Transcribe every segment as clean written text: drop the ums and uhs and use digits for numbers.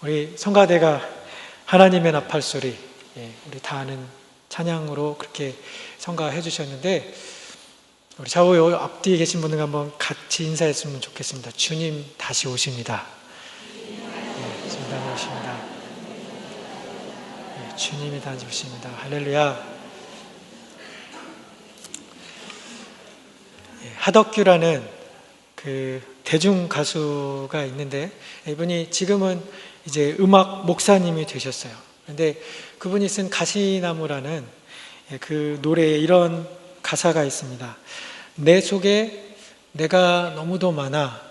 우리 성가대가 하나님의 나팔소리, 우리 다 아는 찬양으로 그렇게 성가해 주셨는데, 우리 좌우 앞뒤에 계신 분들 한번 같이 인사했으면 좋겠습니다. 주님 다시 오십니다. 주님 다시 오십니다. 주님이 다시 오십니다. 할렐루야. 하덕규라는 그 대중 가수가 있는데, 이분이 지금은 이제 음악 목사님이 되셨어요. 그런데 그분이 쓴 가시나무라는 그 노래에 이런 가사가 있습니다. 내 속에 내가 너무도 많아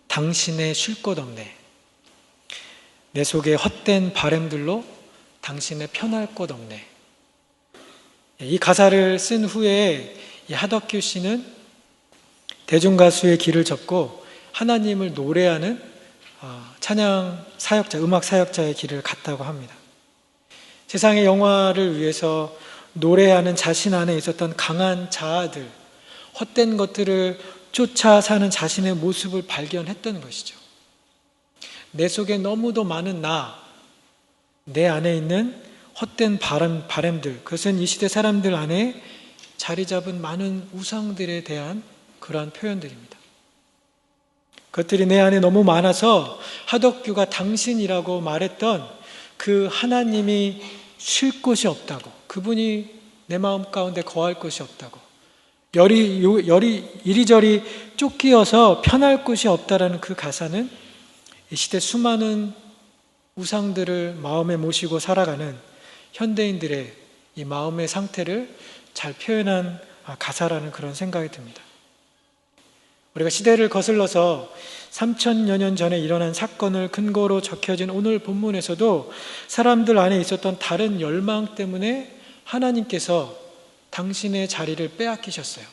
당신의 쉴 곳 없네. 내 속에 헛된 바램들로 당신의 편할 곳 없네. 이 가사를 쓴 후에 이 하덕규 씨는 대중가수의 길을 접고 하나님을 노래하는 찬양 사역자, 음악 사역자의 길을 갔다고 합니다. 세상의 영화를 위해서 노래하는 자신 안에 있었던 강한 자아들, 헛된 것들을 쫓아 사는 자신의 모습을 발견했던 것이죠. 내 속에 너무도 많은 내 안에 있는 헛된 바램들, 그것은 이 시대 사람들 안에 자리 잡은 많은 우상들에 대한 그러한 표현들입니다. 그것들이 내 안에 너무 많아서 하덕규가 당신이라고 말했던 그 하나님이 쉴 곳이 없다고, 그분이 내 마음 가운데 거할 곳이 없다고, 이리저리 쫓기어서 편할 곳이 없다라는 그 가사는 이 시대 수많은 우상들을 마음에 모시고 살아가는 현대인들의 이 마음의 상태를 잘 표현한 가사라는 그런 생각이 듭니다. 우리가 시대를 거슬러서 3000여 년 전에 일어난 사건을 근거로 적혀진 오늘 본문에서도 사람들 안에 있었던 다른 열망 때문에 하나님께서 당신의 자리를 빼앗기셨어요.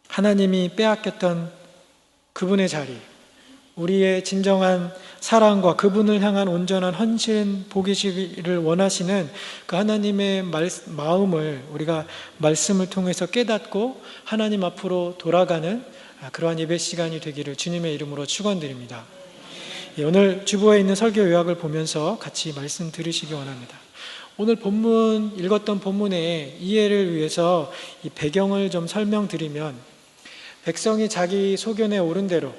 하나님이 빼앗겼던 그분의 자리, 우리의 진정한 사랑과 그분을 향한 온전한 헌신 보기를 원하시는 그 하나님의 마음을 우리가 말씀을 통해서 깨닫고 하나님 앞으로 돌아가는 그러한 예배 시간이 되기를 주님의 이름으로 축원드립니다. 오늘 주보에 있는 설교 요약을 보면서 같이 말씀 들으시기 원합니다. 오늘 본문, 읽었던 본문의 이해를 위해서 이 배경을 좀 설명드리면, 백성이 자기 소견에 오른 대로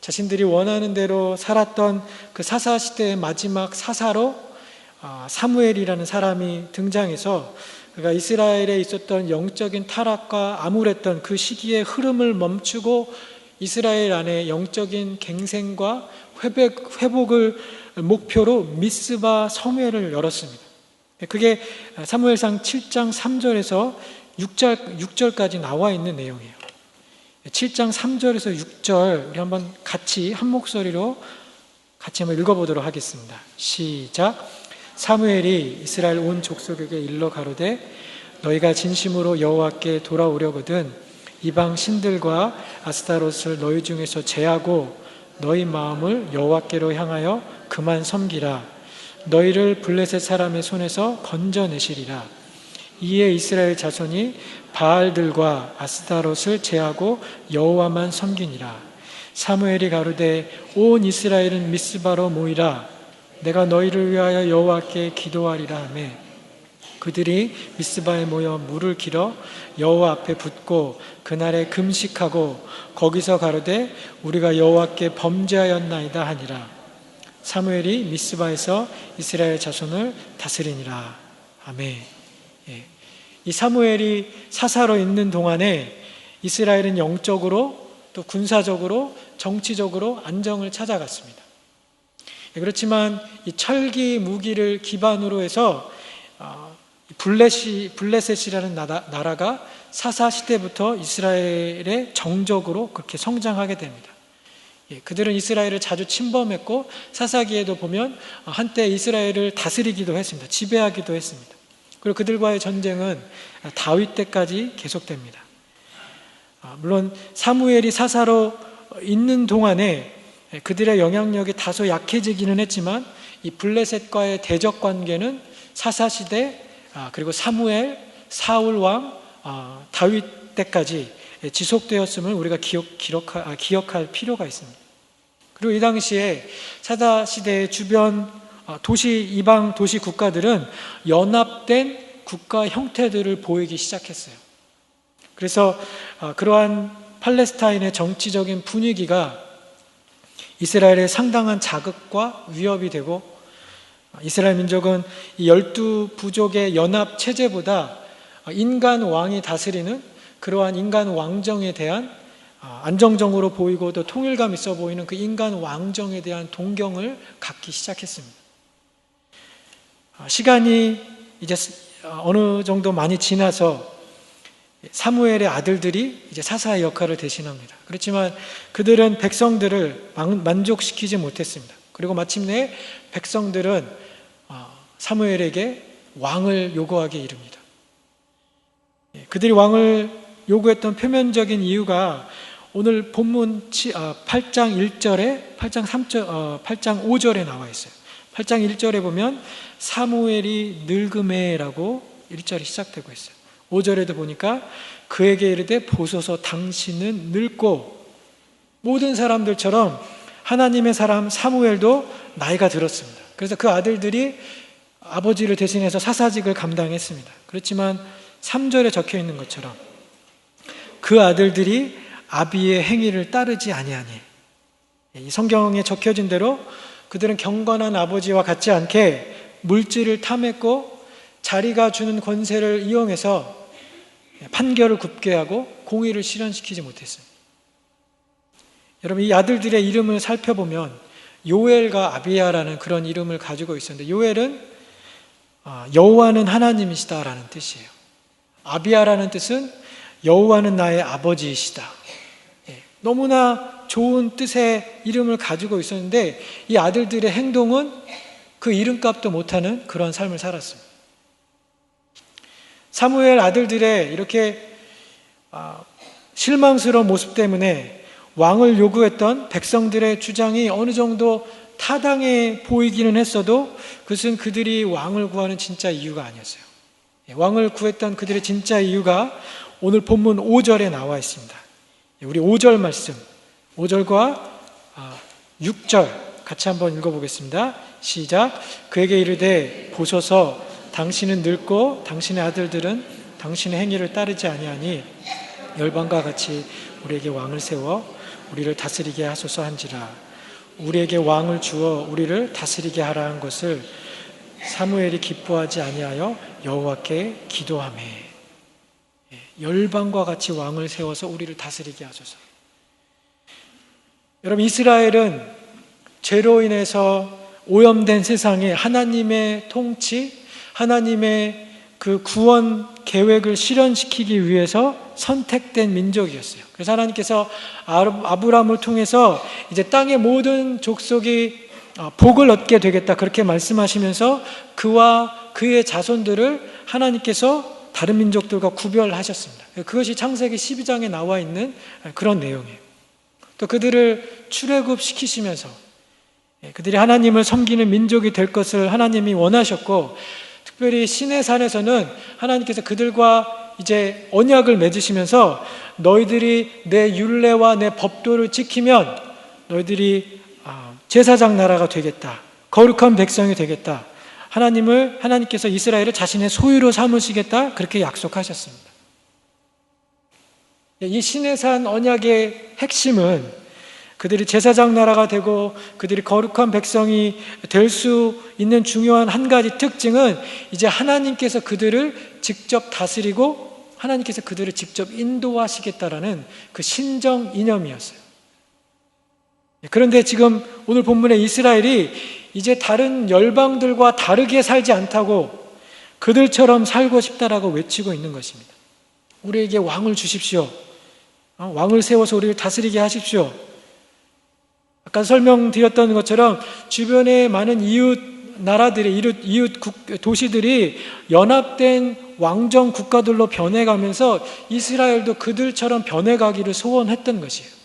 자신들이 원하는 대로 살았던 그 사사시대의 마지막 사사로 사무엘이라는 사람이 등장해서 그가 이스라엘에 있었던 영적인 타락과 암울했던 그 시기의 흐름을 멈추고 이스라엘 안에 영적인 갱생과 회복을 목표로 미스바 성회를 열었습니다. 그게 사무엘상 7장 3절에서 6절까지 나와 있는 내용이에요. 7장 3절에서 6절 우리 한번 같이 한 목소리로 같이 한번 읽어보도록 하겠습니다. 시작. 사무엘이 이스라엘 온 족속에게 일러 가로되 너희가 진심으로 여호와께 돌아오려거든 이방 신들과 아스타롯을 너희 중에서 제하고 너희 마음을 여호와께로 향하여 그만 섬기라. 너희를 블레셋 사람의 손에서 건져내시리라. 이에 이스라엘 자손이 바알들과 아스타롯을 제하고 여호와만 섬기니라. 사무엘이 가로되 온 이스라엘은 미스바로 모이라. 내가 너희를 위하여 여호와께 기도하리라 하매 그들이 미스바에 모여 물을 길어 여호와 앞에 붓고 그날에 금식하고 거기서 가로되 우리가 여호와께 범죄하였나이다 하니라. 사무엘이 미스바에서 이스라엘 자손을 다스리니라. 아멘. 이 사무엘이 사사로 있는 동안에 이스라엘은 영적으로 또 군사적으로 정치적으로 안정을 찾아갔습니다. 그렇지만 이 철기 무기를 기반으로 해서 블레셋이라는 나라가 사사 시대부터 이스라엘의 정적으로 그렇게 성장하게 됩니다. 그들은 이스라엘을 자주 침범했고 사사기에도 보면 한때 이스라엘을 다스리기도 했습니다. 지배하기도 했습니다. 그리고 그들과의 전쟁은 다윗 때까지 계속됩니다. 물론 사무엘이 사사로 있는 동안에 그들의 영향력이 다소 약해지기는 했지만 이 블레셋과의 대적 관계는 사사시대 그리고 사무엘, 사울왕, 다윗 때까지 지속되었음을 우리가 기억할 필요가 있습니다. 그리고 이 당시에 사사 시대의 주변 도시, 이방 도시 국가들은 연합된 국가 형태들을 보이기 시작했어요. 그래서 그러한 팔레스타인의 정치적인 분위기가 이스라엘에 상당한 자극과 위협이 되고, 이스라엘 민족은 이 12부족의 연합 체제보다 인간 왕이 다스리는 그러한 인간 왕정에 대한 안정적으로 보이고 또 통일감 있어 보이는 그 인간 왕정에 대한 동경을 갖기 시작했습니다. 시간이 이제 어느 정도 많이 지나서 사무엘의 아들들이 이제 사사의 역할을 대신합니다. 그렇지만 그들은 백성들을 만족시키지 못했습니다. 그리고 마침내 백성들은 사무엘에게 왕을 요구하게 이릅니다. 그들이 왕을 요구했던 표면적인 이유가 오늘 본문 8장 1절에 8장 5절에 나와 있어요. 8장 1절에 보면 사무엘이 늙음에라고 1절이 시작되고 있어요. 5절에도 보니까 그에게 이르되 보소서 당신은 늙고, 모든 사람들처럼 하나님의 사람 사무엘도 나이가 들었습니다. 그래서 그 아들들이 아버지를 대신해서 사사직을 감당했습니다. 그렇지만 3절에 적혀 있는 것처럼 그 아들들이 아비의 행위를 따르지 아니하니, 이 성경에 적혀진 대로 그들은 경건한 아버지와 같지 않게 물질을 탐했고 자리가 주는 권세를 이용해서 판결을 굽게 하고 공의를 실현시키지 못했습니다. 여러분, 이 아들들의 이름을 살펴보면 요엘과 아비야라는 그런 이름을 가지고 있었는데, 요엘은 여호와는 하나님이시다라는 뜻이에요. 아비야라는 뜻은 여호와는 나의 아버지이시다. 너무나 좋은 뜻의 이름을 가지고 있었는데 이 아들들의 행동은 그 이름값도 못하는 그런 삶을 살았습니다. 사무엘 아들들의 이렇게 실망스러운 모습 때문에 왕을 요구했던 백성들의 주장이 어느 정도 타당해 보이기는 했어도 그것은 그들이 왕을 구하는 진짜 이유가 아니었어요. 왕을 구했던 그들의 진짜 이유가 오늘 본문 5절에 나와 있습니다. 우리 5절 말씀, 5절과 6절 같이 한번 읽어보겠습니다. 시작. 그에게 이르되 보소서 당신은 늙고 당신의 아들들은 당신의 행위를 따르지 아니하니 열방과 같이 우리에게 왕을 세워 우리를 다스리게 하소서 한지라. 우리에게 왕을 주어 우리를 다스리게 하라 한 것을 사무엘이 기뻐하지 아니하여 여호와께 기도하매. 열방과 같이 왕을 세워서 우리를 다스리게 하소서. 여러분, 이스라엘은 죄로 인해서 오염된 세상에 하나님의 통치, 하나님의 그 구원 계획을 실현시키기 위해서 선택된 민족이었어요. 그래서 하나님께서 아브라함을 통해서 이제 땅의 모든 족속이 복을 얻게 되겠다 그렇게 말씀하시면서 그와 그의 자손들을 하나님께서 다른 민족들과 구별하셨습니다. 그것이 창세기 12장에 나와 있는 그런 내용이에요. 또 그들을 출애굽시키시면서 그들이 하나님을 섬기는 민족이 될 것을 하나님이 원하셨고, 특별히 시내산에서는 하나님께서 그들과 이제 언약을 맺으시면서 너희들이 내 율례와 내 법도를 지키면 너희들이 제사장 나라가 되겠다, 거룩한 백성이 되겠다, 하나님께서 이스라엘을 자신의 소유로 삼으시겠다 그렇게 약속하셨습니다. 이 시내산 언약의 핵심은 그들이 제사장 나라가 되고 그들이 거룩한 백성이 될 수 있는 중요한 한 가지 특징은 이제 하나님께서 그들을 직접 다스리고 하나님께서 그들을 직접 인도하시겠다라는 그 신정 이념이었어요. 그런데 지금 오늘 본문의 이스라엘이 이제 다른 열방들과 다르게 살지 않다고 그들처럼 살고 싶다라고 외치고 있는 것입니다. 우리에게 왕을 주십시오. 왕을 세워서 우리를 다스리게 하십시오. 아까 설명드렸던 것처럼 주변의 많은 이웃 나라들이, 이웃 도시들이 연합된 왕정 국가들로 변해가면서 이스라엘도 그들처럼 변해가기를 소원했던 것이에요.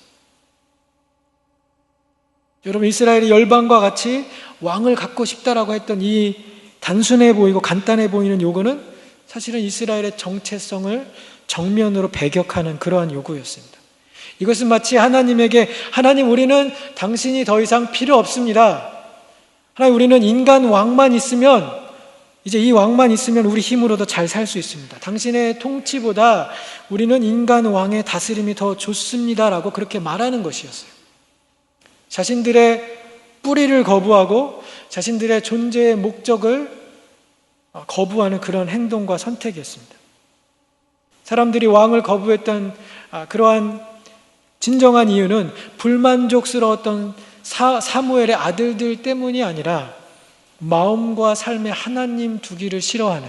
여러분, 이스라엘이 열방과 같이 왕을 갖고 싶다라고 했던 이 단순해 보이고 간단해 보이는 요구는 사실은 이스라엘의 정체성을 정면으로 배격하는 그러한 요구였습니다. 이것은 마치 하나님에게 하나님, 우리는 당신이 더 이상 필요 없습니다. 하나님, 우리는 인간 왕만 있으면, 이제 이 왕만 있으면 우리 힘으로도 잘 살 수 있습니다. 당신의 통치보다 우리는 인간 왕의 다스림이 더 좋습니다라고 그렇게 말하는 것이었어요. 자신들의 뿌리를 거부하고 자신들의 존재의 목적을 거부하는 그런 행동과 선택이었습니다. 사람들이 왕을 거부했던 그러한 진정한 이유는 불만족스러웠던 사무엘의 아들들 때문이 아니라 마음과 삶의 하나님 두기를 싫어하는,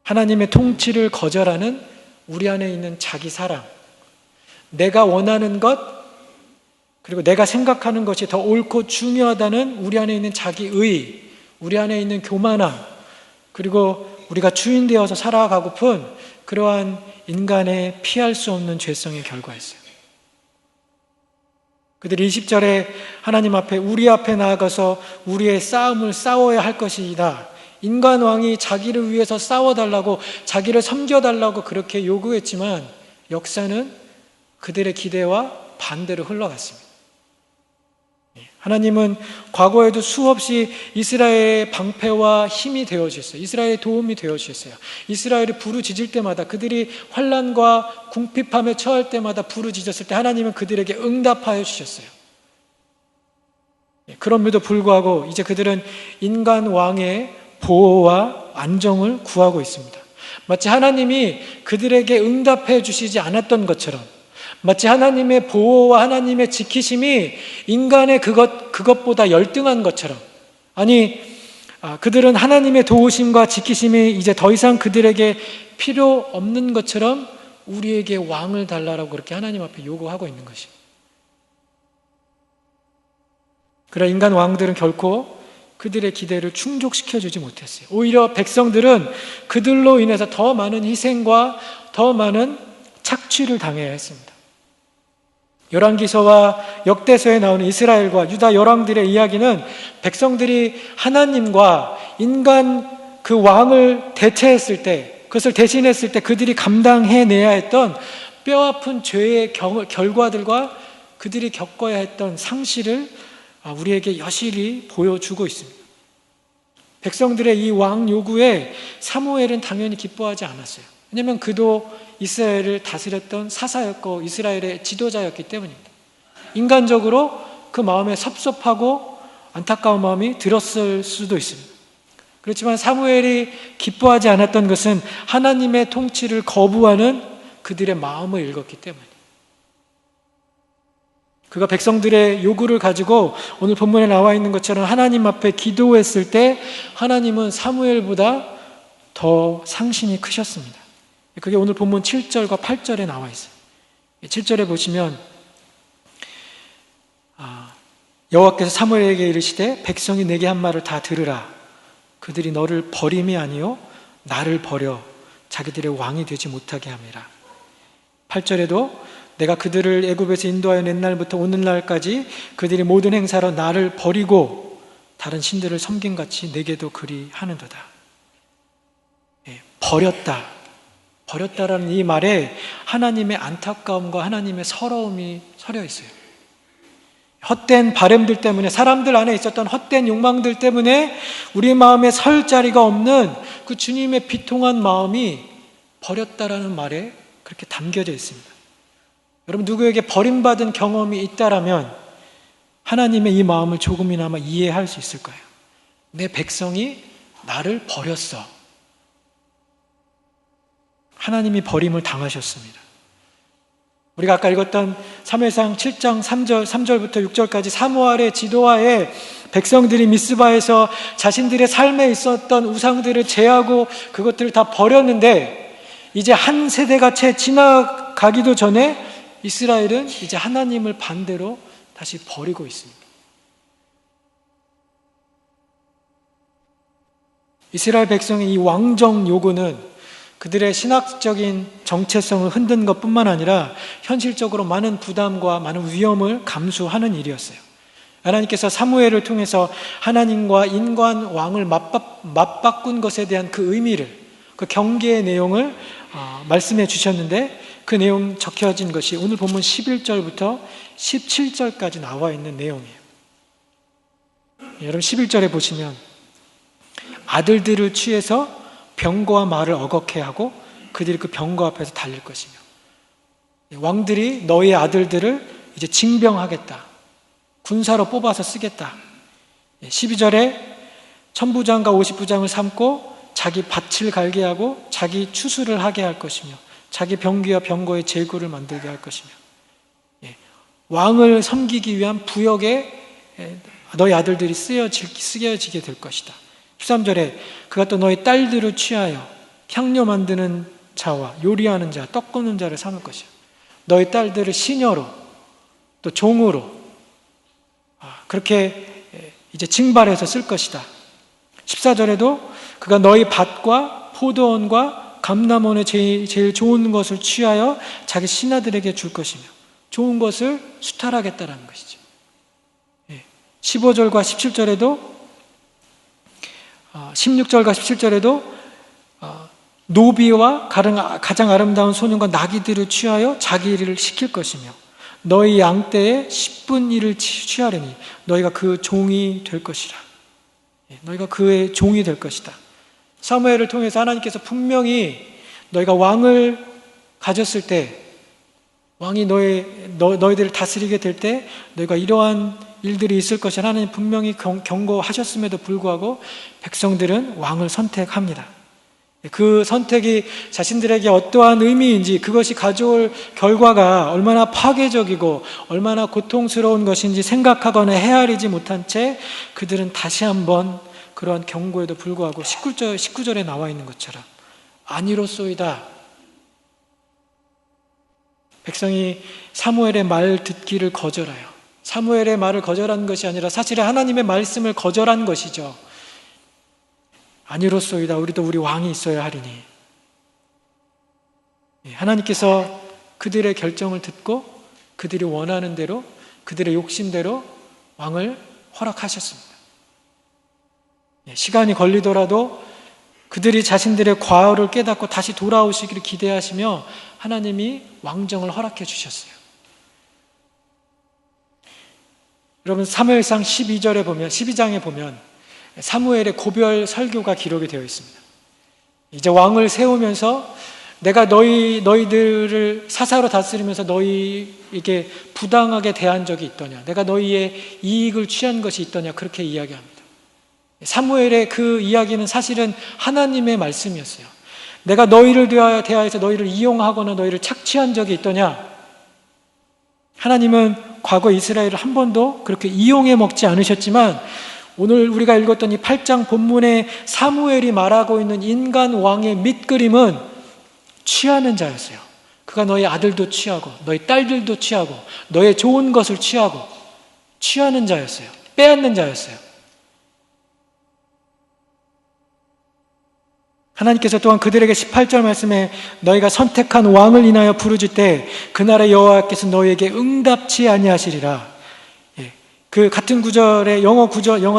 하나님의 통치를 거절하는 우리 안에 있는 자기 사랑, 내가 원하는 것, 그리고 내가 생각하는 것이 더 옳고 중요하다는 우리 안에 있는 자기의, 우리 안에 있는 교만함, 그리고 우리가 주인 되어서 살아가고픈 그러한 인간의 피할 수 없는 죄성의 결과였어요. 그들이 20절에 하나님 앞에, 우리 앞에 나아가서 우리의 싸움을 싸워야 할 것이다, 인간 왕이 자기를 위해서 싸워달라고, 자기를 섬겨달라고 그렇게 요구했지만 역사는 그들의 기대와 반대로 흘러갔습니다. 하나님은 과거에도 수없이 이스라엘의 방패와 힘이 되어주셨어요. 이스라엘의 도움이 되어주셨어요. 이스라엘이 부르짖을 때마다, 그들이 환난과 궁핍함에 처할 때마다 부르짖었을 때 하나님은 그들에게 응답하여 주셨어요. 그럼에도 불구하고 이제 그들은 인간 왕의 보호와 안정을 구하고 있습니다. 마치 하나님이 그들에게 응답해 주시지 않았던 것처럼, 마치 하나님의 보호와 하나님의 지키심이 인간의 그것보다 열등한 것처럼, 그들은 하나님의 도우심과 지키심이 이제 더 이상 그들에게 필요 없는 것처럼 우리에게 왕을 달라고 그렇게 하나님 앞에 요구하고 있는 것입니다. 그러나 인간 왕들은 결코 그들의 기대를 충족시켜주지 못했어요. 오히려 백성들은 그들로 인해서 더 많은 희생과 더 많은 착취를 당해야 했습니다. 열왕기서와 역대서에 나오는 이스라엘과 유다 열왕들의 이야기는 백성들이 하나님과 인간 그 왕을 대체했을 때, 그것을 대신했을 때 그들이 감당해내야 했던 뼈아픈 죄의 결과들과 그들이 겪어야 했던 상실을 우리에게 여실히 보여주고 있습니다. 백성들의 이 왕 요구에 사무엘은 당연히 기뻐하지 않았어요. 왜냐하면 그도 이스라엘을 다스렸던 사사였고 이스라엘의 지도자였기 때문입니다. 인간적으로 그 마음에 섭섭하고 안타까운 마음이 들었을 수도 있습니다. 그렇지만 사무엘이 기뻐하지 않았던 것은 하나님의 통치를 거부하는 그들의 마음을 읽었기 때문입니다. 그가 백성들의 요구를 가지고 오늘 본문에 나와 있는 것처럼 하나님 앞에 기도했을 때 하나님은 사무엘보다 더 상신이 크셨습니다. 그게 오늘 본문 7절과 8절에 나와 있어요. 7절에 보시면 여호와께서 사무엘에게 이르시되 백성이 내게 한 말을 다 들으라. 그들이 너를 버림이 아니요 나를 버려 자기들의 왕이 되지 못하게 함이라. 8절에도 내가 그들을 애굽에서 인도하여 낸 날부터 오늘날까지 그들이 모든 행사로 나를 버리고 다른 신들을 섬김같이 내게도 그리하는도다. 버렸다라는 이 말에 하나님의 안타까움과 하나님의 서러움이 서려 있어요. 헛된 바램들 때문에, 사람들 안에 있었던 헛된 욕망들 때문에 우리 마음에 설 자리가 없는 그 주님의 비통한 마음이 버렸다라는 말에 그렇게 담겨져 있습니다. 여러분, 누구에게 버림받은 경험이 있다라면 하나님의 이 마음을 조금이나마 이해할 수 있을 거예요. 내 백성이 나를 버렸어. 하나님이 버림을 당하셨습니다. 우리가 아까 읽었던 사무엘상 7장 3절부터 6절까지 사무엘의 지도하에 백성들이 미스바에서 자신들의 삶에 있었던 우상들을 제하고 그것들을 다 버렸는데, 이제 한 세대가 채 지나가기도 전에 이스라엘은 이제 하나님을 반대로 다시 버리고 있습니다. 이스라엘 백성의 이 왕정 요구는 그들의 신학적인 정체성을 흔든 것뿐만 아니라 현실적으로 많은 부담과 많은 위험을 감수하는 일이었어요. 하나님께서 사무엘을 통해서 하나님과 인간 왕을 맞바꾼 것에 대한 그 의미를, 그 경계의 내용을 말씀해 주셨는데, 그 내용 적혀진 것이 오늘 본문 11절부터 17절까지 나와 있는 내용이에요. 여러분 11절에 보시면 아들들을 취해서 병거와 말을 어겁게 하고 그들이 그 병거 앞에서 달릴 것이며 왕들이 너희 아들들을 이제 징병하겠다. 군사로 뽑아서 쓰겠다. 12절에 천부장과 50부장을 삼고 자기 밭을 갈게 하고 자기 추수를 하게 할 것이며 자기 병기와 병거의 제구를 만들게 할 것이며 왕을 섬기기 위한 부역에 너희 아들들이 쓰여지게 될 것이다. 13절에 그가 또 너희 딸들을 취하여 향료 만드는 자와 요리하는 자, 떡 굽는 자를 삼을 것이야. 너희 딸들을 시녀로 또 종으로 그렇게 이제 징발해서 쓸 것이다. 14절에도 그가 너희 밭과 포도원과 감람원의 제일 좋은 것을 취하여 자기 신하들에게 줄 것이며 좋은 것을 수탈하겠다라는 것이죠. 15절과 17절에도 16절과 17절에도 노비와 가장 아름다운 소년과 나귀들을 취하여 자기 일을 시킬 것이며 너희 양떼의 10분 일을 취하려니 너희가 그 종이 될 것이라. 너희가 그의 종이 될 것이다. 사무엘을 통해서 하나님께서 분명히 너희가 왕을 가졌을 때 왕이 너희들을 다스리게 될 때 너희가 이러한 일들이 있을 것이라 하나님 분명히 경고하셨음에도 불구하고 백성들은 왕을 선택합니다. 그 선택이 자신들에게 어떠한 의미인지 그것이 가져올 결과가 얼마나 파괴적이고 얼마나 고통스러운 것인지 생각하거나 헤아리지 못한 채 그들은 다시 한번 그러한 경고에도 불구하고 19절에 나와 있는 것처럼 아니로소이다. 백성이 사무엘의 말 듣기를 거절해요. 사무엘의 말을 거절한 것이 아니라 사실은 하나님의 말씀을 거절한 것이죠. 아니로소이다. 우리도 우리 왕이 있어야 하리니. 하나님께서 그들의 결정을 듣고 그들이 원하는 대로 그들의 욕심대로 왕을 허락하셨습니다. 시간이 걸리더라도 그들이 자신들의 과오를 깨닫고 다시 돌아오시기를 기대하시며 하나님이 왕정을 허락해 주셨어요. 여러분 사무엘상 12장에 보면 사무엘의 고별 설교가 기록이 되어 있습니다. 이제 왕을 세우면서 내가 너희들을 사사로 다스리면서 너희에게 부당하게 대한 적이 있더냐, 내가 너희의 이익을 취한 것이 있더냐, 그렇게 이야기합니다. 사무엘의 그 이야기는 사실은 하나님의 말씀이었어요. 내가 너희를 대하여서 너희를 이용하거나 너희를 착취한 적이 있더냐? 하나님은 과거 이스라엘을 한 번도 그렇게 이용해 먹지 않으셨지만 오늘 우리가 읽었던 이 8장 본문에 사무엘이 말하고 있는 인간 왕의 밑그림은 취하는 자였어요. 그가 너희 아들도 취하고 너희 딸들도 취하고 너의 좋은 것을 취하고 취하는 자였어요. 빼앗는 자였어요. 하나님께서 또한 그들에게 18절 말씀에 너희가 선택한 왕을 인하여 부르짖되 그날의 여호와께서 너희에게 응답치 아니하시리라. 그 같은 구절의 영어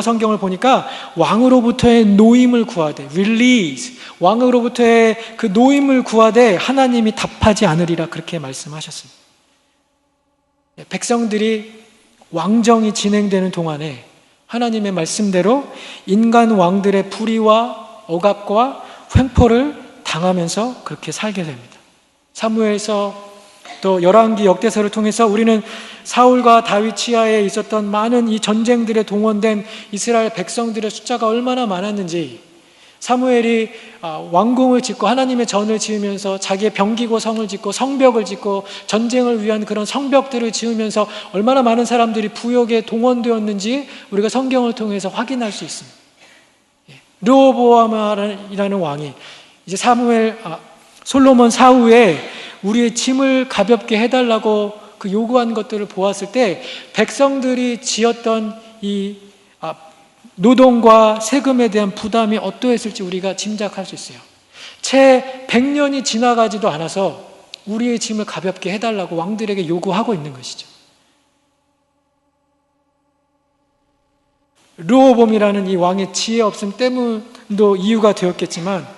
성경을 보니까 왕으로부터의 노임을 구하되 release, 왕으로부터의 그 노임을 구하되 하나님이 답하지 않으리라, 그렇게 말씀하셨습니다. 백성들이 왕정이 진행되는 동안에 하나님의 말씀대로 인간 왕들의 불의와 억압과 횡포를 당하면서 그렇게 살게 됩니다. 사무엘서 또 열왕기 역대서를 통해서 우리는 사울과 다윗 치하에 있었던 많은 이 전쟁들에 동원된 이스라엘 백성들의 숫자가 얼마나 많았는지, 사무엘이 왕궁을 짓고 하나님의 전을 지으면서 자기의 병기고 성을 짓고 성벽을 짓고 전쟁을 위한 그런 성벽들을 지으면서 얼마나 많은 사람들이 부역에 동원되었는지 우리가 성경을 통해서 확인할 수 있습니다. 르호보암이라는 왕이 이제 솔로몬 사후에 우리의 짐을 가볍게 해달라고 그 요구한 것들을 보았을 때 백성들이 지었던 이 노동과 세금에 대한 부담이 어떠했을지 우리가 짐작할 수 있어요. 채 100년이 지나가지도 않아서 우리의 짐을 가볍게 해달라고 왕들에게 요구하고 있는 것이죠. 르호보암이라는 이 왕의 지혜 없음 때문도 이유가 되었겠지만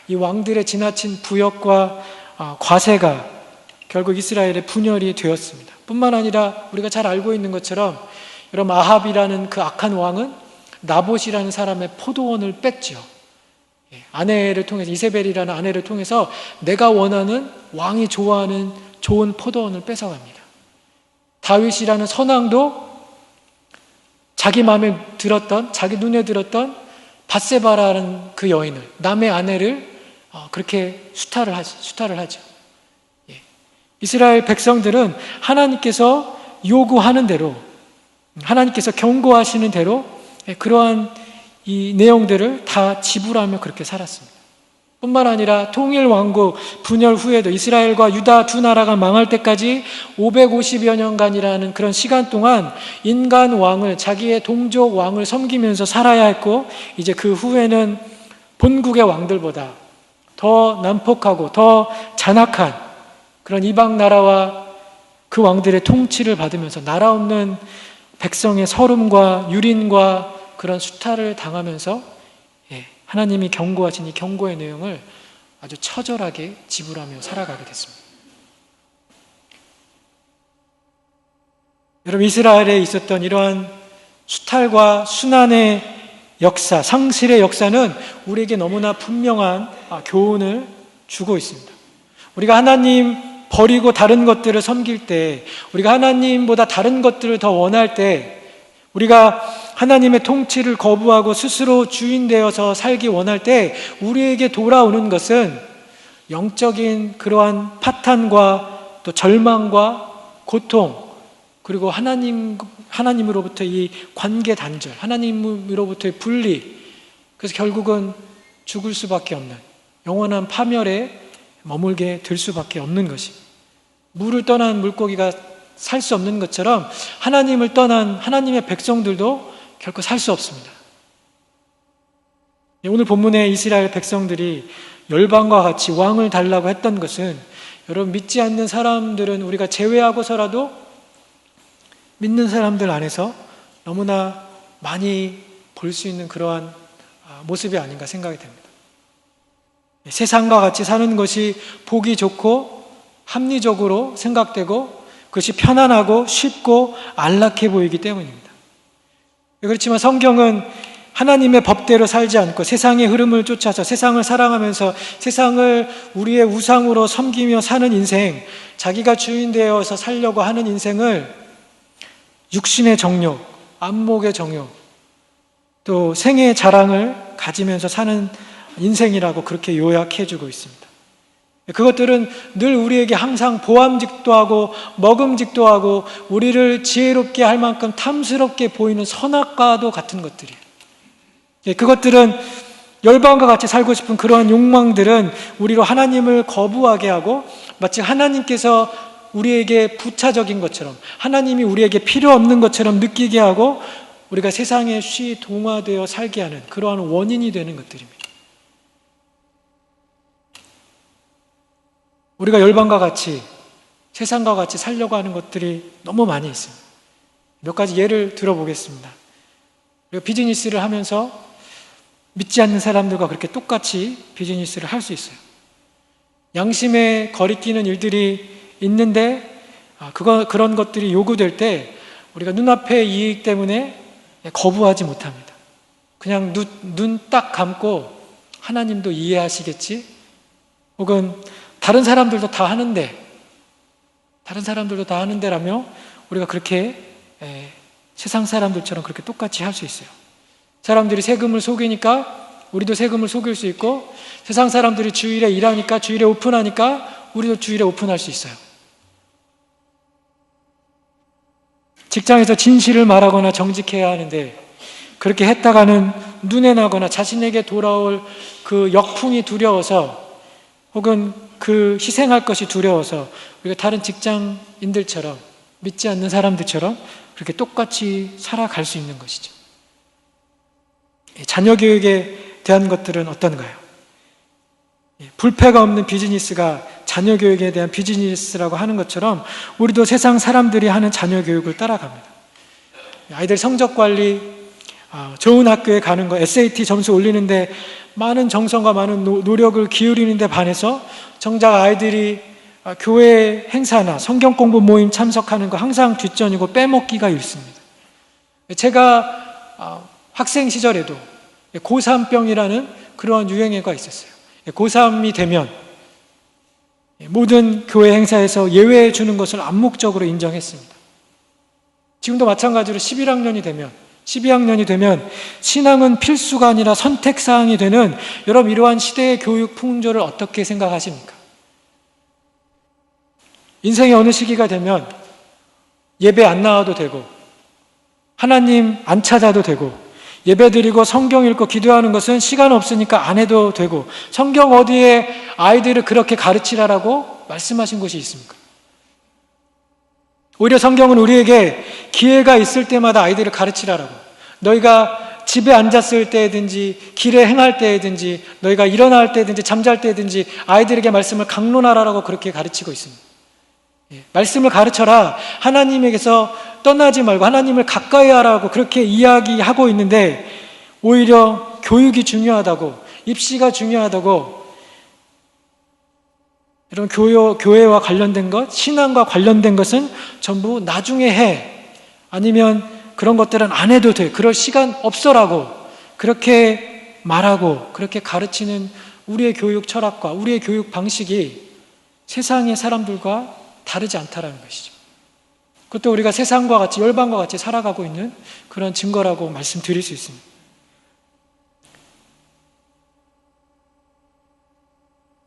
이 왕들의 지나친 부역과 과세가 결국 이스라엘의 분열이 되었습니다. 뿐만 아니라 우리가 잘 알고 있는 것처럼 여러분, 아합이라는 그 악한 왕은 나봇이라는 사람의 포도원을 뺐죠. 아내를 통해서, 이세벨이라는 아내를 통해서 내가 원하는, 왕이 좋아하는 좋은 포도원을 뺏어갑니다. 다윗이라는 선왕도 자기 마음에 들었던, 자기 눈에 들었던 밧세바라는 그 여인을, 남의 아내를 그렇게 수탈을 하죠. 이스라엘 백성들은 하나님께서 요구하는 대로, 하나님께서 경고하시는 대로 그러한 이 내용들을 다 지불하며 그렇게 살았습니다. 뿐만 아니라 통일왕국 분열 후에도 이스라엘과 유다 두 나라가 망할 때까지 550여 년간이라는 그런 시간 동안 인간 왕을, 자기의 동족 왕을 섬기면서 살아야 했고, 이제 그 후에는 본국의 왕들보다 더 난폭하고 더 잔악한 그런 이방 나라와 그 왕들의 통치를 받으면서 나라 없는 백성의 서름과 유린과 그런 수탈을 당하면서 하나님이 경고하신 이 경고의 내용을 아주 처절하게 지불하며 살아가게 됐습니다. 여러분, 이스라엘에 있었던 이러한 수탈과 순환의 역사, 상실의 역사는 우리에게 너무나 분명한 교훈을 주고 있습니다. 우리가 하나님 버리고 다른 것들을 섬길 때, 우리가 하나님보다 다른 것들을 더 원할 때, 우리가 하나님의 통치를 거부하고 스스로 주인 되어서 살기 원할 때 우리에게 돌아오는 것은 영적인 그러한 파탄과 또 절망과 고통, 그리고 하나님으로부터 이 관계 단절, 하나님으로부터의 분리, 그래서 결국은 죽을 수밖에 없는 영원한 파멸에 머물게 될 수밖에 없는 것입니다. 물을 떠난 물고기가 살 수 없는 것처럼 하나님을 떠난 하나님의 백성들도 결코 살 수 없습니다. 오늘 본문의 이스라엘 백성들이 열방과 같이 왕을 달라고 했던 것은, 여러분, 믿지 않는 사람들은 우리가 제외하고서라도 믿는 사람들 안에서 너무나 많이 볼 수 있는 그러한 모습이 아닌가 생각이 됩니다. 세상과 같이 사는 것이 보기 좋고 합리적으로 생각되고 그것이 편안하고 쉽고 안락해 보이기 때문입니다. 그렇지만 성경은 하나님의 법대로 살지 않고 세상의 흐름을 쫓아서 세상을 사랑하면서 세상을 우리의 우상으로 섬기며 사는 인생, 자기가 주인 되어서 살려고 하는 인생을 육신의 정욕, 안목의 정욕, 또 생의 자랑을 가지면서 사는 인생이라고 그렇게 요약해주고 있습니다. 그것들은 늘 우리에게 항상 보암직도 하고 먹음직도 하고 우리를 지혜롭게 할 만큼 탐스럽게 보이는 선악과도 같은 것들이에요. 그것들은 열방과 같이 살고 싶은 그러한 욕망들은 우리로 하나님을 거부하게 하고 마치 하나님께서 우리에게 부차적인 것처럼, 하나님이 우리에게 필요 없는 것처럼 느끼게 하고 우리가 세상에 쉬 동화되어 살게 하는 그러한 원인이 되는 것들입니다. 우리가 열방과 같이, 세상과 같이 살려고 하는 것들이 너무 많이 있습니다. 몇 가지 예를 들어보겠습니다. 우리가 비즈니스를 하면서 믿지 않는 사람들과 그렇게 똑같이 비즈니스를 할 수 있어요. 양심에 거리끼는 일들이 있는데 그런 것들이 요구될 때 우리가 눈앞의 이익 때문에 거부하지 못합니다. 그냥 눈 딱 감고 하나님도 이해하시겠지? 혹은 다른 사람들도 다 하는데라며 우리가 그렇게 세상 사람들처럼 그렇게 똑같이 할 수 있어요. 사람들이 세금을 속이니까 우리도 세금을 속일 수 있고, 세상 사람들이 주일에 일하니까, 주일에 오픈하니까 우리도 주일에 오픈할 수 있어요. 직장에서 진실을 말하거나 정직해야 하는데 그렇게 했다가는 눈에 나거나 자신에게 돌아올 그 역풍이 두려워서, 혹은 그 희생할 것이 두려워서 우리가 다른 직장인들처럼, 믿지 않는 사람들처럼 그렇게 똑같이 살아갈 수 있는 것이죠. 자녀 교육에 대한 것들은 어떤가요? 불패가 없는 비즈니스가 자녀 교육에 대한 비즈니스라고 하는 것처럼 우리도 세상 사람들이 하는 자녀 교육을 따라갑니다. 아이들 성적 관리, 좋은 학교에 가는 거, SAT 점수 올리는데 많은 정성과 많은 노력을 기울이는데 반해서 정작 아이들이 교회 행사나 성경 공부 모임 참석하는 거 항상 뒷전이고 빼먹기가 일쑤입니다. 제가 학생 시절에도 고3병이라는 그러한 유행어가 있었어요. 고3이 되면 모든 교회 행사에서 예외해 주는 것을 암묵적으로 인정했습니다. 지금도 마찬가지로 11학년이 되면 12학년이 되면 신앙은 필수가 아니라 선택사항이 되는 여러분, 이러한 시대의 교육 풍조를 어떻게 생각하십니까? 인생의 어느 시기가 되면 예배 안 나와도 되고 하나님 안 찾아도 되고 예배 드리고 성경 읽고 기도하는 것은 시간 없으니까 안 해도 되고, 성경 어디에 아이들을 그렇게 가르치라라고 말씀하신 곳이 있습니까? 오히려 성경은 우리에게 기회가 있을 때마다 아이들을 가르치라라고, 너희가 집에 앉았을 때든지 길에 행할 때든지 너희가 일어날 때든지 잠잘 때든지 아이들에게 말씀을 강론하라라고 그렇게 가르치고 있습니다. 말씀을 가르쳐라, 하나님에게서 떠나지 말고 하나님을 가까이 하라고 그렇게 이야기하고 있는데, 오히려 교육이 중요하다고, 입시가 중요하다고, 이런 교회와 관련된 것, 신앙과 관련된 것은 전부 나중에 해, 아니면 그런 것들은 안 해도 돼, 그럴 시간 없어라고 그렇게 말하고 그렇게 가르치는 우리의 교육 철학과 우리의 교육 방식이 세상의 사람들과 다르지 않다라는 것이죠. 그것도 우리가 세상과 같이, 열방과 같이 살아가고 있는 그런 증거라고 말씀드릴 수 있습니다.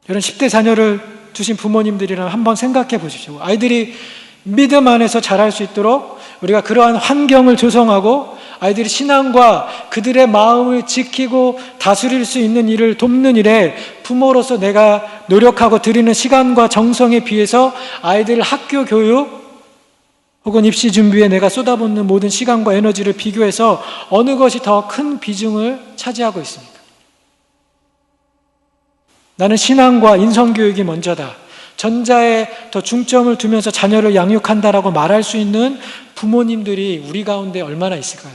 여러분, 10대 자녀를 두신 부모님들이랑 한번 생각해 보십시오. 아이들이 믿음 안에서 자랄 수 있도록 우리가 그러한 환경을 조성하고 아이들이 신앙과 그들의 마음을 지키고 다스릴 수 있는 일을 돕는 일에 부모로서 내가 노력하고 드리는 시간과 정성에 비해서 아이들 학교 교육 혹은 입시 준비에 내가 쏟아붓는 모든 시간과 에너지를 비교해서 어느 것이 더 큰 비중을 차지하고 있습니까? 나는 신앙과 인성교육이 먼저다, 전자에 더 중점을 두면서 자녀를 양육한다라고 말할 수 있는 부모님들이 우리 가운데 얼마나 있을까요?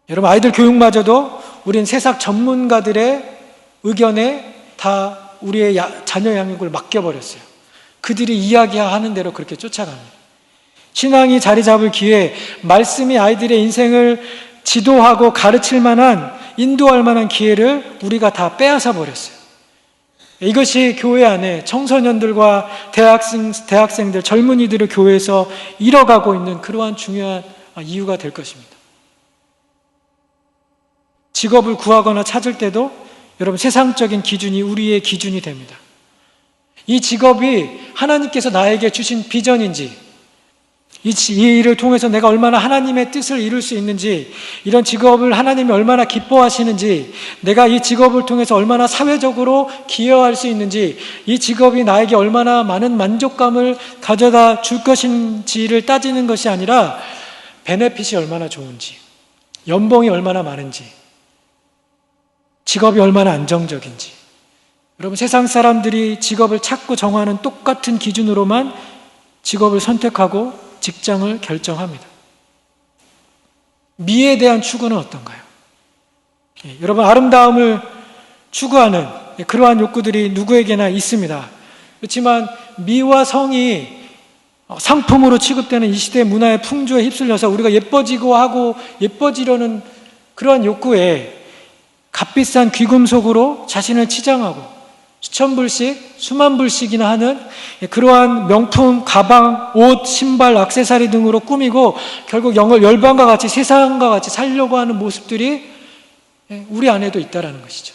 여러분, 아이들 교육마저도 우린 세상 전문가들의 의견에 다 우리의 자녀 양육을 맡겨버렸어요. 그들이 이야기하는 대로 그렇게 쫓아갑니다. 신앙이 자리 잡을 기회, 말씀이 아이들의 인생을 지도하고 가르칠 만한, 인도할 만한 기회를 우리가 다 빼앗아 버렸어요. 이것이 교회 안에 청소년들과 대학생들, 젊은이들을 교회에서 잃어가고 있는 그러한 중요한 이유가 될 것입니다. 직업을 구하거나 찾을 때도 여러분, 세상적인 기준이 우리의 기준이 됩니다. 이 직업이 하나님께서 나에게 주신 비전인지, 이 일을 통해서 내가 얼마나 하나님의 뜻을 이룰 수 있는지, 이런 직업을 하나님이 얼마나 기뻐하시는지, 내가 이 직업을 통해서 얼마나 사회적으로 기여할 수 있는지, 이 직업이 나에게 얼마나 많은 만족감을 가져다 줄 것인지를 따지는 것이 아니라 베네핏이 얼마나 좋은지, 연봉이 얼마나 많은지, 직업이 얼마나 안정적인지. 여러분, 세상 사람들이 직업을 찾고 정하는 똑같은 기준으로만 직업을 선택하고 직장을 결정합니다. 미에 대한 추구는 어떤가요? 여러분, 아름다움을 추구하는 그러한 욕구들이 누구에게나 있습니다. 그렇지만 미와 성이 상품으로 취급되는 이 시대의 문화의 풍조에 휩쓸려서 우리가 예뻐지고 하고 예뻐지려는 그러한 욕구에 값비싼 귀금속으로 자신을 치장하고 수천 불씩, 수만 불씩이나 하는 그러한 명품, 가방, 옷, 신발, 액세서리 등으로 꾸미고 결국 열방과 같이, 세상과 같이 살려고 하는 모습들이 우리 안에도 있다는 것이죠.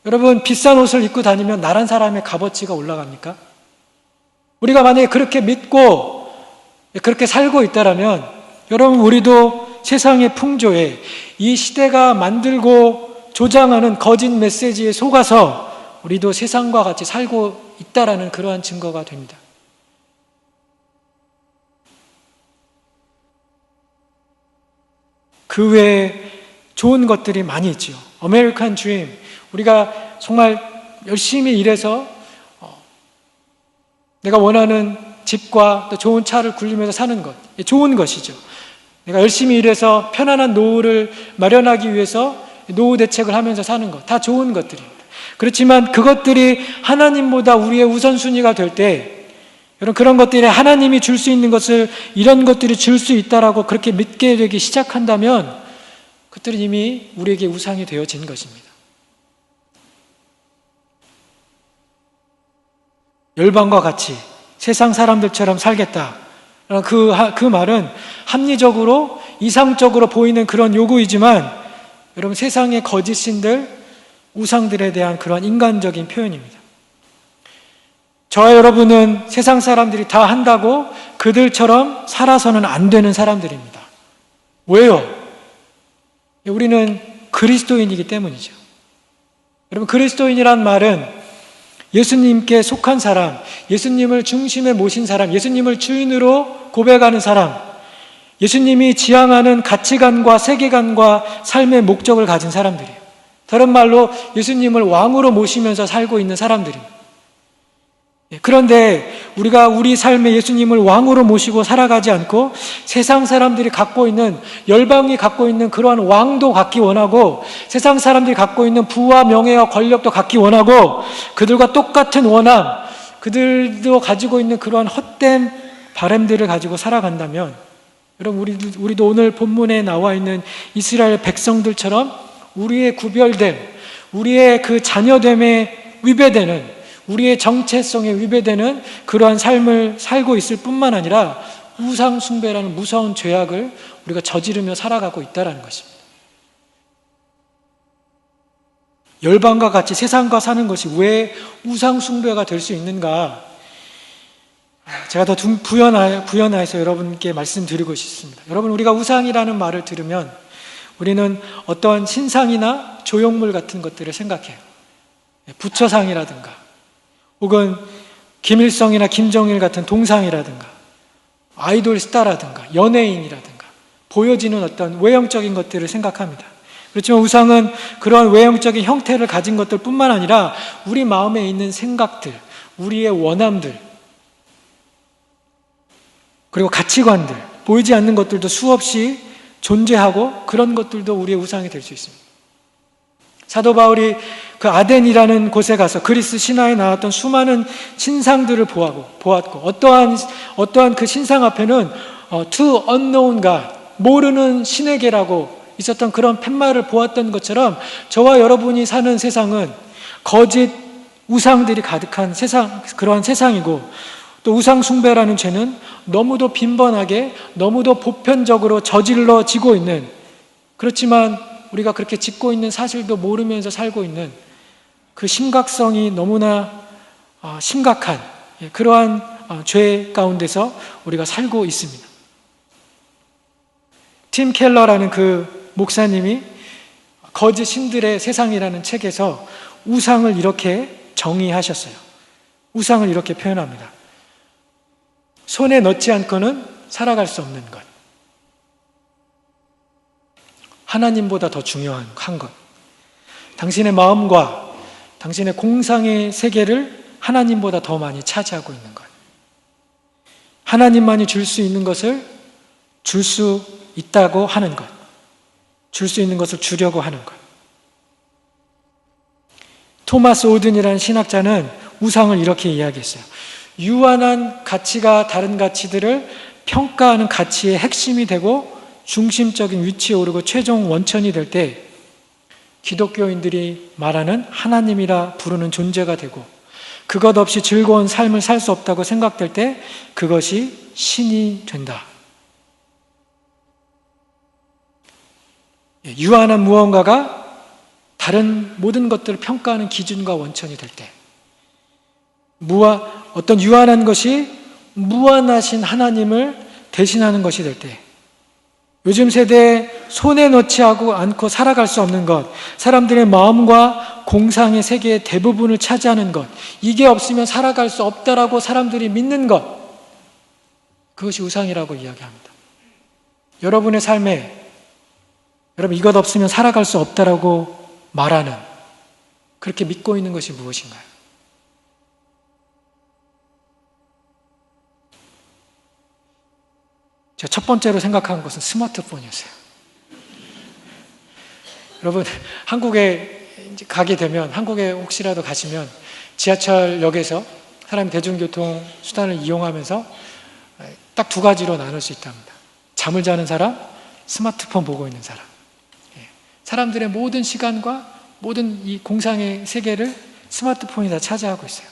여러분, 비싼 옷을 입고 다니면 나란 사람의 값어치가 올라갑니까? 우리가 만약에 그렇게 믿고 그렇게 살고 있다면 여러분, 우리도 세상의 풍조에, 이 시대가 만들고 조장하는 거짓 메시지에 속아서 우리도 세상과 같이 살고 있다라는 그러한 증거가 됩니다. 그 외에 좋은 것들이 많이 있죠. 아메리칸 드림, 우리가 정말 열심히 일해서 내가 원하는 집과 또 좋은 차를 굴리면서 사는 것, 좋은 것이죠. 내가 열심히 일해서 편안한 노후를 마련하기 위해서 노후 대책을 하면서 사는 것, 다 좋은 것들입니다. 그렇지만 그것들이 하나님보다 우리의 우선순위가 될 때, 여러분, 그런 것들이 하나님이 줄 수 있는 것을 이런 것들이 줄 수 있다라고 그렇게 믿게 되기 시작한다면 그것들은 이미 우리에게 우상이 되어진 것입니다. 열방과 같이 세상 사람들처럼 살겠다. 그 말은 합리적으로 이상적으로 보이는 그런 요구이지만 여러분, 세상의 거짓신들, 우상들에 대한 그런 인간적인 표현입니다. 저와 여러분은 세상 사람들이 다 한다고 그들처럼 살아서는 안 되는 사람들입니다. 왜요? 우리는 그리스도인이기 때문이죠. 여러분, 그리스도인이란 말은 예수님께 속한 사람, 예수님을 중심에 모신 사람, 예수님을 주인으로 고백하는 사람, 예수님이 지향하는 가치관과 세계관과 삶의 목적을 가진 사람들이에요. 다른 말로 예수님을 왕으로 모시면서 살고 있는 사람들입니다. 그런데 우리가 우리 삶에 예수님을 왕으로 모시고 살아가지 않고 세상 사람들이 갖고 있는, 열방이 갖고 있는 그러한 왕도 갖기 원하고 세상 사람들이 갖고 있는 부와 명예와 권력도 갖기 원하고 그들과 똑같은 원함, 그들도 가지고 있는 그러한 헛된 바람들을 가지고 살아간다면 여러분, 우리도 오늘 본문에 나와 있는 이스라엘 백성들처럼 우리의 구별됨, 우리의 그 자녀됨에 위배되는, 우리의 정체성에 위배되는 그러한 삶을 살고 있을 뿐만 아니라 우상 숭배라는 무서운 죄악을 우리가 저지르며 살아가고 있다는 것입니다. 열방과 같이 세상과 사는 것이 왜 우상 숭배가 될 수 있는가? 제가 더 부연하여서 여러분께 말씀드리고 싶습니다. 여러분, 우리가 우상이라는 말을 들으면 우리는 어떠한 신상이나 조형물 같은 것들을 생각해요. 부처상이라든가 혹은 김일성이나 김정일 같은 동상이라든가 아이돌 스타라든가 연예인이라든가 보여지는 어떤 외형적인 것들을 생각합니다. 그렇지만 우상은 그런 외형적인 형태를 가진 것들 뿐만 아니라 우리 마음에 있는 생각들, 우리의 원함들, 그리고 가치관들, 보이지 않는 것들도 수없이 존재하고 그런 것들도 우리의 우상이 될 수 있습니다. 사도 바울이 그 아덴이라는 곳에 가서 그리스 신화에 나왔던 수많은 신상들을 보았고 어떠한 그 신상 앞에는 to unknown God, 모르는 신에게라고 있었던 그런 팻말을 보았던 것처럼 저와 여러분이 사는 세상은 거짓 우상들이 가득한 그러한 세상이고, 또 우상 숭배라는 죄는 너무도 빈번하게, 너무도 보편적으로 저질러지고 있는, 그렇지만 우리가 그렇게 짓고 있는 사실도 모르면서 살고 있는 그 심각성이 너무나 심각한 그러한 죄 가운데서 우리가 살고 있습니다. 팀 켈러라는 그 목사님이 거짓 신들의 세상이라는 책에서 우상을 이렇게 정의하셨어요. 우상을 이렇게 표현합니다. 손에 넣지 않고는 살아갈 수 없는 것, 하나님보다 더 중요한 것, 당신의 마음과 당신의 공상의 세계를 하나님보다 더 많이 차지하고 있는 것, 하나님만이 줄 수 있는 것을 줄 수 있다고 하는 것, 줄 수 있는 것을 주려고 하는 것. 토마스 오든이라는 신학자는 우상을 이렇게 이야기했어요. 유한한 가치가 다른 가치들을 평가하는 가치의 핵심이 되고 중심적인 위치에 오르고 최종 원천이 될 때 기독교인들이 말하는 하나님이라 부르는 존재가 되고, 그것 없이 즐거운 삶을 살 수 없다고 생각될 때 그것이 신이 된다. 유한한 무언가가 다른 모든 것들을 평가하는 기준과 원천이 될 때, 어떤 유한한 것이 무한하신 하나님을 대신하는 것이 될 때, 요즘 세대에 손에 넣지 않고 살아갈 수 없는 것, 사람들의 마음과 공상의 세계의 대부분을 차지하는 것, 이게 없으면 살아갈 수 없다라고 사람들이 믿는 것, 그것이 우상이라고 이야기합니다. 여러분의 삶에 여러분 이것 없으면 살아갈 수 없다라고 말하는, 그렇게 믿고 있는 것이 무엇인가요? 제가 첫 번째로 생각한 것은 스마트폰이었어요. 여러분, 한국에 가게 되면, 한국에 혹시라도 가시면 지하철역에서 사람 대중교통 수단을 이용하면서 딱 두 가지로 나눌 수 있답니다. 잠을 자는 사람, 스마트폰 보고 있는 사람. 사람들의 모든 시간과 모든 이 공상의 세계를 스마트폰이 다 차지하고 있어요.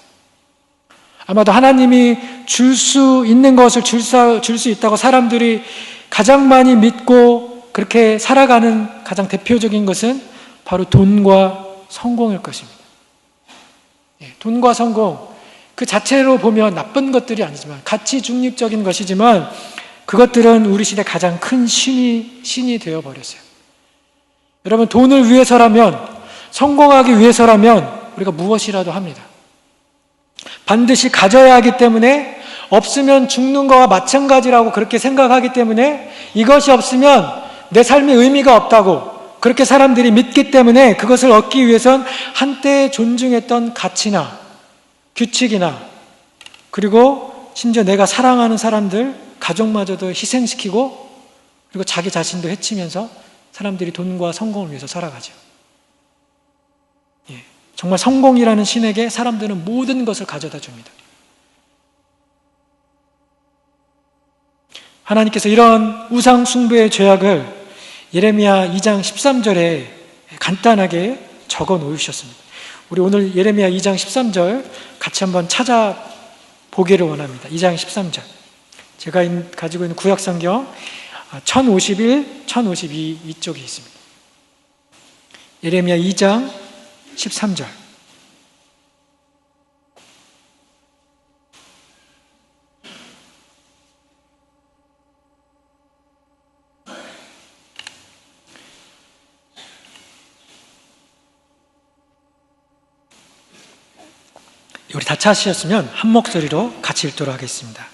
아마도 하나님이 줄 수 있는 것을 줄 수 있다고 사람들이 가장 많이 믿고 그렇게 살아가는 가장 대표적인 것은 바로 돈과 성공일 것입니다. 돈과 성공, 그 자체로 보면 나쁜 것들이 아니지만, 가치 중립적인 것이지만, 그것들은 우리 시대 가장 큰 신이 되어버렸어요. 여러분, 돈을 위해서라면, 성공하기 위해서라면 우리가 무엇이라도 합니다. 반드시 가져야 하기 때문에, 없으면 죽는 거와 마찬가지라고 그렇게 생각하기 때문에, 이것이 없으면 내 삶에 의미가 없다고 그렇게 사람들이 믿기 때문에, 그것을 얻기 위해선 한때 존중했던 가치나 규칙이나, 그리고 심지어 내가 사랑하는 사람들, 가족마저도 희생시키고, 그리고 자기 자신도 해치면서 사람들이 돈과 성공을 위해서 살아가죠. 정말 성공이라는 신에게 사람들은 모든 것을 가져다 줍니다. 하나님께서 이런 우상 숭배의 죄악을 예레미야 2장 13절에 간단하게 적어 놓으셨습니다. 우리 오늘 예레미야 2장 13절 같이 한번 찾아보기를 원합니다. 2장 13절. 제가 가지고 있는 구약성경 1051, 1052 이쪽에 있습니다. 예레미야 2장 13절. 우리 다 찾으셨으면 한 목소리로 같이 읽도록 하겠습니다.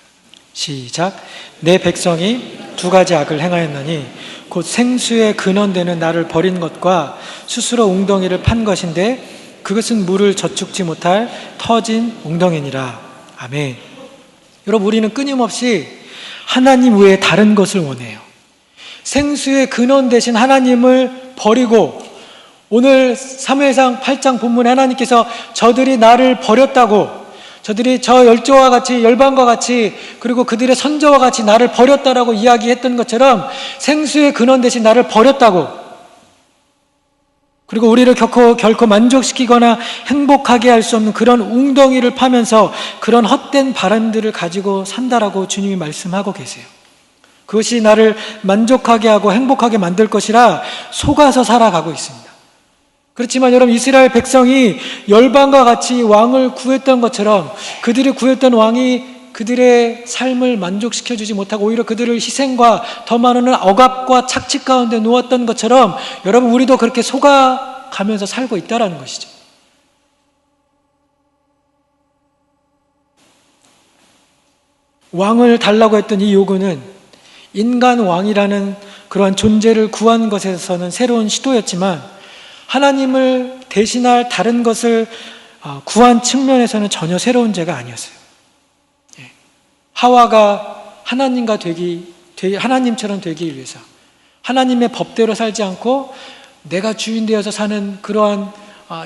시작. 내 백성이 두 가지 악을 행하였나니 곧 생수의 근원되는 나를 버린 것과 스스로 웅덩이를 판 것인데 그것은 물을 저축지 못할 터진 웅덩이니라. 아멘. 여러분, 우리는 끊임없이 하나님 외에 다른 것을 원해요. 생수의 근원 되신 하나님을 버리고, 오늘 사무엘상 8장 본문에 하나님께서 저들이 나를 버렸다고, 저들이 저 열조와 같이, 열방과 같이, 그리고 그들의 선조와 같이 나를 버렸다라고 이야기했던 것처럼 생수의 근원 대신 나를 버렸다고, 그리고 우리를 결코 만족시키거나 행복하게 할 수 없는 그런 웅덩이를 파면서 그런 헛된 바람들을 가지고 산다라고 주님이 말씀하고 계세요. 그것이 나를 만족하게 하고 행복하게 만들 것이라 속아서 살아가고 있습니다. 그렇지만 여러분, 이스라엘 백성이 열방과 같이 왕을 구했던 것처럼 그들이 구했던 왕이 그들의 삶을 만족시켜주지 못하고 오히려 그들을 희생과 더 많은 억압과 착취 가운데 놓았던 것처럼, 여러분, 우리도 그렇게 속아가면서 살고 있다는 것이죠. 왕을 달라고 했던 이 요구는 인간 왕이라는 그러한 존재를 구한 것에서는 새로운 시도였지만, 하나님을 대신할 다른 것을 구한 측면에서는 전혀 새로운 죄가 아니었어요. 하와가 하나님처럼 되기 위해서 하나님의 법대로 살지 않고 내가 주인 되어서 사는 그러한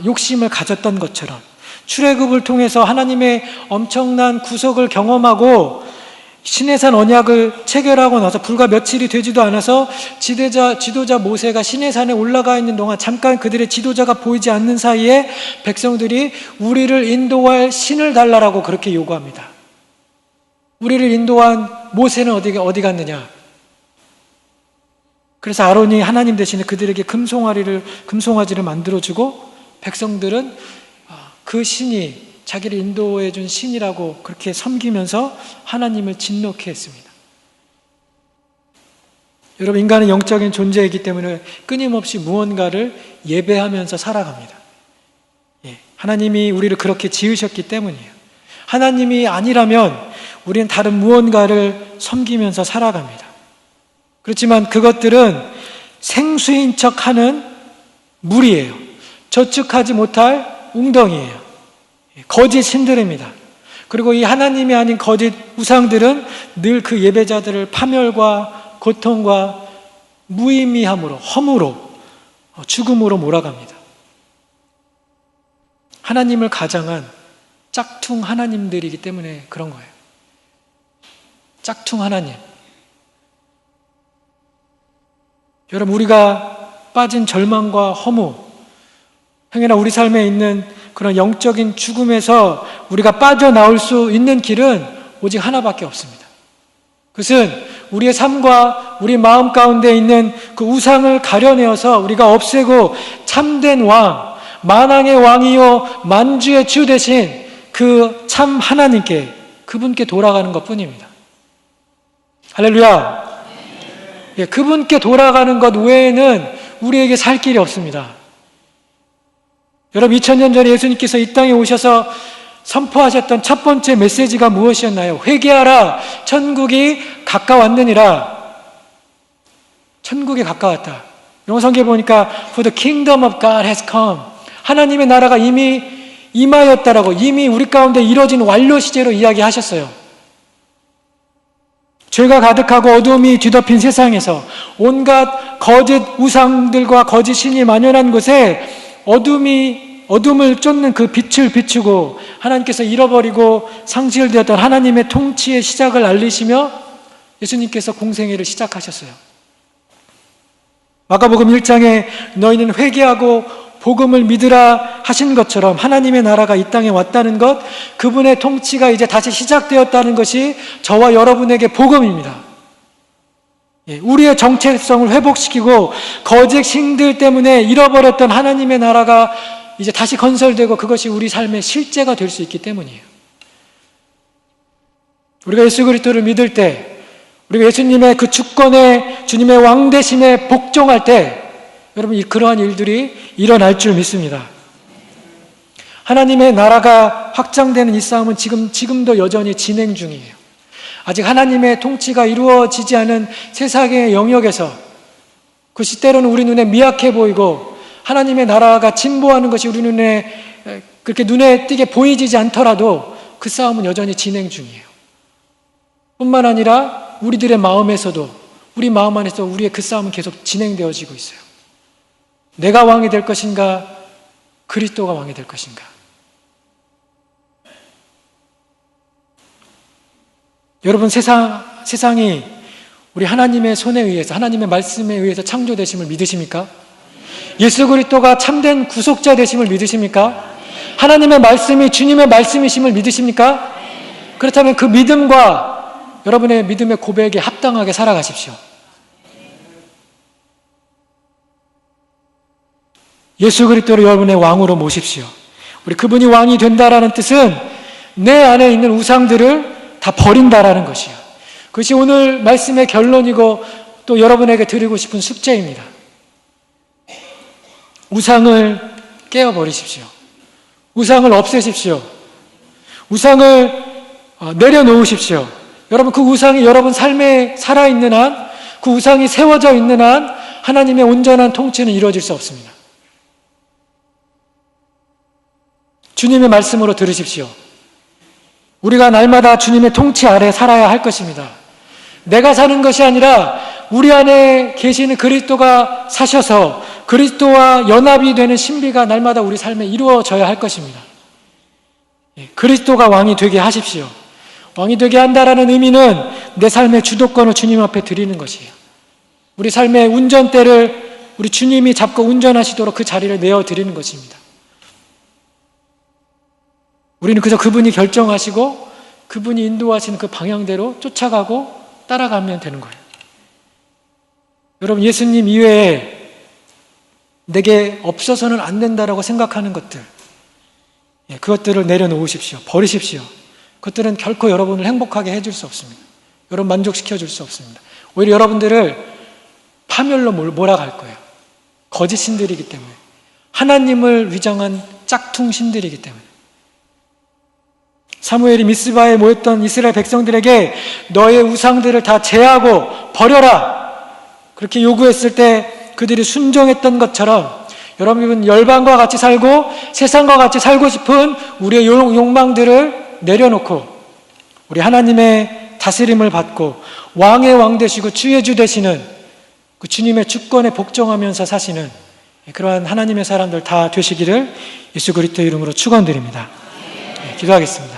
욕심을 가졌던 것처럼, 출애굽을 통해서 하나님의 엄청난 구속을 경험하고 시내산 언약을 체결하고 나서 불과 며칠이 되지도 않아서 지도자 모세가 시내산에 올라가 있는 동안 잠깐 그들의 지도자가 보이지 않는 사이에 백성들이 우리를 인도할 신을 달라라고 그렇게 요구합니다. 우리를 인도한 모세는 어디 갔느냐? 그래서 아론이 하나님 대신에 그들에게 금송아지를 만들어주고, 백성들은 그 신이 자기를 인도해 준 신이라고 그렇게 섬기면서 하나님을 진노케 했습니다. 여러분, 인간은 영적인 존재이기 때문에 끊임없이 무언가를 예배하면서 살아갑니다. 하나님이 우리를 그렇게 지으셨기 때문이에요. 하나님이 아니라면 우리는 다른 무언가를 섬기면서 살아갑니다. 그렇지만 그것들은 생수인 척하는 물이에요. 저축하지 못할 웅덩이에요. 거짓 신들입니다. 그리고 이 하나님이 아닌 거짓 우상들은 늘 그 예배자들을 파멸과 고통과 무의미함으로, 허무로, 죽음으로 몰아갑니다. 하나님을 가장한 짝퉁 하나님들이기 때문에 그런 거예요. 짝퉁 하나님. 여러분, 우리가 빠진 절망과 허무, 행여나 우리 삶에 있는 그런 영적인 죽음에서 우리가 빠져나올 수 있는 길은 오직 하나밖에 없습니다. 그것은 우리의 삶과 우리 마음 가운데 있는 그 우상을 가려내어서 우리가 없애고 참된 왕, 만왕의 왕이요 만주의 주 되신 그 참 하나님께, 그분께 돌아가는 것 뿐입니다. 할렐루야. 예, 그분께 돌아가는 것 외에는 우리에게 살 길이 없습니다. 여러분, 2000년 전에 예수님께서 이 땅에 오셔서 선포하셨던 첫 번째 메시지가 무엇이었나요? 회개하라, 천국이 가까웠느니라. 천국이 가까웠다. 영어 성경에 보니까 For the kingdom of God has come. 하나님의 나라가 이미 임하였다라고, 이미 우리 가운데 이루어진 완료 시제로 이야기하셨어요. 죄가 가득하고 어둠이 뒤덮인 세상에서 온갖 거짓 우상들과 거짓 신이 만연한 곳에 어둠을 쫓는 그 빛을 비추고 하나님께서 잃어버리고 상실되었던 하나님의 통치의 시작을 알리시며 예수님께서 공생애를 시작하셨어요. 마가복음 1장에 너희는 회개하고 복음을 믿으라 하신 것처럼 하나님의 나라가 이 땅에 왔다는 것, 그분의 통치가 이제 다시 시작되었다는 것이 저와 여러분에게 복음입니다. 우리의 정체성을 회복시키고 거짓 신들 때문에 잃어버렸던 하나님의 나라가 이제 다시 건설되고 그것이 우리 삶의 실제가 될 수 있기 때문이에요. 우리가 예수 그리스도를 믿을 때, 우리가 예수님의 그 주권에, 주님의 왕되심에 복종할 때 여러분, 그러한 일들이 일어날 줄 믿습니다. 하나님의 나라가 확장되는 이 싸움은 지금도 여전히 진행 중이에요. 아직 하나님의 통치가 이루어지지 않은 세상의 영역에서 그것이 때로는 우리 눈에 미약해 보이고 하나님의 나라가 진보하는 것이 우리 눈에 그렇게 눈에 띄게 보이지 않더라도 그 싸움은 여전히 진행 중이에요. 뿐만 아니라 우리들의 마음에서도, 우리 마음 안에서 우리의 그 싸움은 계속 진행되어지고 있어요. 내가 왕이 될 것인가? 그리스도가 왕이 될 것인가? 여러분, 세상이 우리 하나님의 손에 의해서, 하나님의 말씀에 의해서 창조되심을 믿으십니까? 예수 그리스도가 참된 구속자 되심을 믿으십니까? 하나님의 말씀이 주님의 말씀이심을 믿으십니까? 그렇다면 그 믿음과 여러분의 믿음의 고백에 합당하게 살아가십시오. 예수 그리스도를 여러분의 왕으로 모십시오. 우리 그분이 왕이 된다라는 뜻은 내 안에 있는 우상들을 다 버린다라는 것이요. 그것이 오늘 말씀의 결론이고 또 여러분에게 드리고 싶은 숙제입니다. 우상을 깨어버리십시오. 우상을 없애십시오. 우상을 내려놓으십시오. 여러분, 그 우상이 여러분 삶에 살아있는 한, 그 우상이 세워져 있는 한 하나님의 온전한 통치는 이루어질 수 없습니다. 주님의 말씀으로 들으십시오. 우리가 날마다 주님의 통치 아래 살아야 할 것입니다. 내가 사는 것이 아니라 우리 안에 계시는 그리스도가 사셔서 그리스도와 연합이 되는 신비가 날마다 우리 삶에 이루어져야 할 것입니다. 그리스도가 왕이 되게 하십시오. 왕이 되게 한다라는 의미는 내 삶의 주도권을 주님 앞에 드리는 것이에요. 우리 삶의 운전대를 우리 주님이 잡고 운전하시도록 그 자리를 내어드리는 것입니다. 우리는 그저 그분이 결정하시고 그분이 인도하시는 그 방향대로 쫓아가고 따라가면 되는 거예요. 여러분, 예수님 이외에 내게 없어서는 안 된다라고 생각하는 것들, 그것들을 내려놓으십시오. 버리십시오. 그것들은 결코 여러분을 행복하게 해줄 수 없습니다. 여러분 만족시켜줄 수 없습니다. 오히려 여러분들을 파멸로 몰아갈 거예요. 거짓 신들이기 때문에, 하나님을 위장한 짝퉁 신들이기 때문에. 사무엘이 미스바에 모였던 이스라엘 백성들에게 너의 우상들을 다 제하고 버려라, 그렇게 요구했을 때 그들이 순종했던 것처럼 여러분, 열방과 같이 살고 세상과 같이 살고 싶은 우리의 욕망들을 내려놓고 우리 하나님의 다스림을 받고 왕의 왕 되시고 주의 주 되시는 그 주님의 주권에 복종하면서 사시는 그러한 하나님의 사람들 다 되시기를 예수 그리스도 이름으로 축원드립니다. 기도하겠습니다.